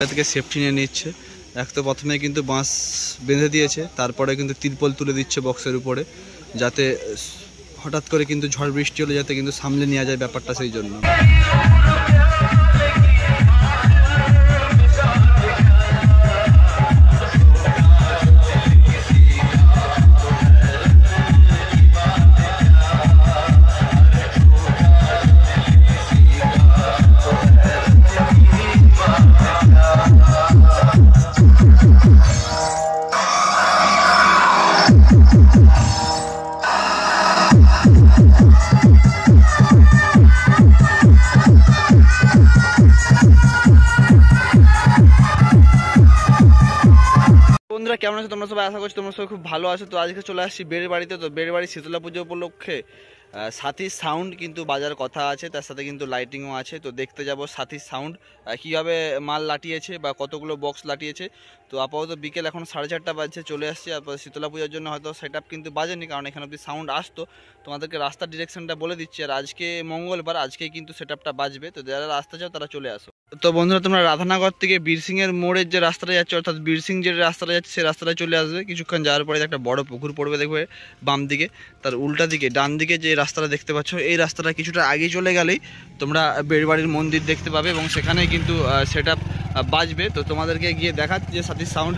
থেকে সেফটি নিয়ে নিচ্ছে। এক তো প্রথমে কিন্তু বাঁশ বেঁধে দিয়েছে, তারপরে কিন্তু তিরপল তুলে দিচ্ছে বক্সের উপরে, যাতে হঠাৎ করে কিন্তু ঝড় বৃষ্টি হলে যাতে কিন্তু সামলে নেওয়া যায় ব্যাপারটা, সেই জন্য। বন্ধুরা কেমন আছো তোমরা সবাই? আশা করছি তোমরা সবাই খুব ভালো আছো। তো আজকে চলে আসছি বেড়ের বাড়িতে। তো বেড়ের বাড়ি শীতলা পুজো উপলক্ষে সাথী সাউন্ড কিন্তু বাজার কথা আছে, তার সাথে কিন্তু লাইটিংও আছে। তো দেখতে যাব সাথী সাউন্ড কীভাবে মাল লাটিয়েছে বা কতগুলো বক্স লাটিয়েছে। তো আপাতত বিকেল এখন 4:30 বাজছে, চলে আসছে। শীতলা পূজার জন্য হয়তো সেট আপ কিন্তু বাজেনি, কারণ এখানে অব্দি সাউন্ড আসতো। তোমাদেরকে রাস্তার ডিরেকশনটা বলে দিচ্ছি। আর আজকে মঙ্গলবার, আজকেই কিন্তু সেট আপটা বাজবে। তো যারা আসতে চাও তারা চলে আসো। তো বন্ধুরা তোমরা রাধানগর থেকে বীরসিংহের মোড়ের যে রাস্তাটা যাচ্ছে, অর্থাৎ বীরসিং যে রাস্তাটা যাচ্ছে সেই রাস্তাটায় চলে আসবে। কিছুক্ষণ যাওয়ার পরে একটা বড় পুকুর পড়বে, দেখবে বাম দিকে। তার উল্টা দিকে ডান দিকে যে রাস্তাটা দেখতে পাচ্ছ, এই রাস্তাটা কিছুটা আগে চলে গেলেই তোমরা বেড়বাড়ির মন্দির দেখতে পাবে, এবং সেখানে কিন্তু সেট আপ বাজবে। তো তোমাদেরকে গিয়ে দেখাচ্ছি যে সাথী সাউন্ড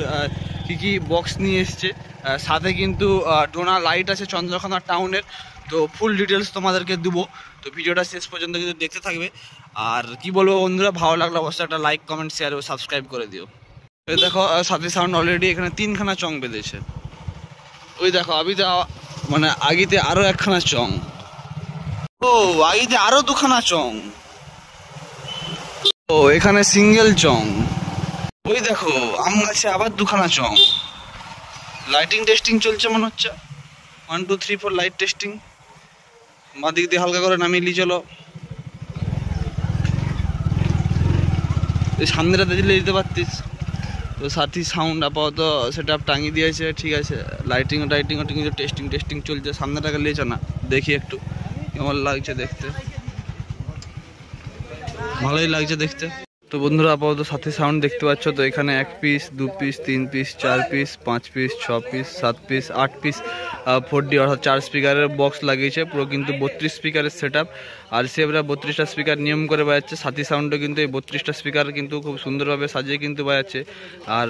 কী কী বক্স নিয়ে এসছে। সাথে কিন্তু ডোনা লাইট আছে চন্দ্রকোনা টাউনের। তো ফুল ডিটেলস তোমাদেরকে দেবো, তো ভিডিওটা শেষ পর্যন্ত কিন্তু দেখতে থাকবে। আর কি বলবো বন্ধুরা, ভালো লাগলে অবশ্যই একটা লাইক, কমেন্ট, শেয়ার ও সাবস্ক্রাইব করে দিও। এই দেখো সাথী সাউন্ড অলরেডি এখানে 3খানা চং বেঁধেছে। ওই দেখো আবিতে মানে আগিতে আরো 1খানা চং, ও আগিতে আরো 2খানা চং, ও এখানে সিঙ্গেল চং। ওই দেখো আম গাছে আবার 2খানা চং। লাইটিং টেস্টিং চলছে মনে হচ্ছে, 1 2 3 4 লাইট টেস্টিং। বাদিক দিয়ে হালকা করে নামিয়ে নিয়ে চলো। সামনেটা দিতে পারতিস। তো সাথী সাউন্ড আপাতত সেট আপ টাঙিয়ে দিয়েছে, ঠিক আছে। লাইটিং কিন্তু টেস্টিং চলছে। সামনেটাকে লিয়েছে না, দেখি একটু কেমন লাগছে দেখতে। ভালোই লাগছে দেখতে। তো বন্ধুরা আপাতত সাথী সাউন্ড দেখতে পাচ্ছ। তো এখানে 1 piece 2 piece 3 piece 4 piece 5 piece 6 piece 7 piece 8 piece 4D অর্থাৎ 4 স্পিকারের বক্স লাগিয়েছে। পুরো কিন্তু 32 স্পিকারের সেট আপ। আর সেবরা 32টা স্পিকার নিয়ম করে বাজাচ্ছে। সাথী সাউন্ডও কিন্তু এই 32টা স্পিকার কিন্তু খুব সুন্দরভাবে সাজিয়ে কিন্তু বাজাচ্ছে। আর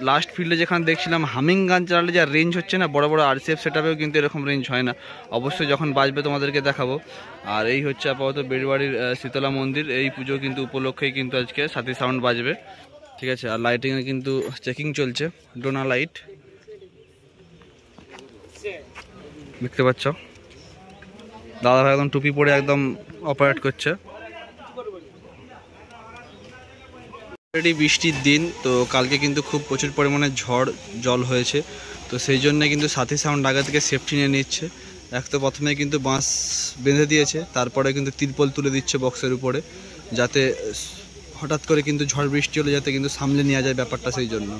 লাস্ট ফিল্ডে যেখানে দেখছিলাম হামিং গান চালালে যা রেঞ্জ হচ্ছে না, বড় বড় RCF সেট আপেও কিন্তু এরকম রেঞ্জ হয় না। অবশ্যই যখন বাজবে তোমাদেরকে দেখাবো। আর এই হচ্ছে আপাতত বেড়বাড়ির শীতলা মন্দির। এই পুজো কিন্তু উপলক্ষেই কিন্তু আজকে সাথী সাউন্ড বাজবে, ঠিক আছে। আর লাইটিংয়ে কিন্তু চেকিং চলছে, ডোনা লাইট দেখতে পাচ্ছ। দাদা ভাই একদম টুপি পরে একদম অপারেট করছে। অলরেডি বৃষ্টির দিন, তো কালকে কিন্তু খুব প্রচুর পরিমাণে ঝড় জল হয়েছে। তো সেই জন্য কিন্তু সাথী সাউন্ড আগে থেকে সেফটি নিয়ে নিচ্ছে। এক তো প্রথমে কিন্তু বাঁশ বেঁধে দিয়েছে, তারপরে কিন্তু তিরপল তুলে দিচ্ছে বক্সের উপরে, যাতে হঠাৎ করে কিন্তু ঝড় বৃষ্টি হলে যাতে কিন্তু সামলে নেওয়া যায় ব্যাপারটা, সেই জন্য।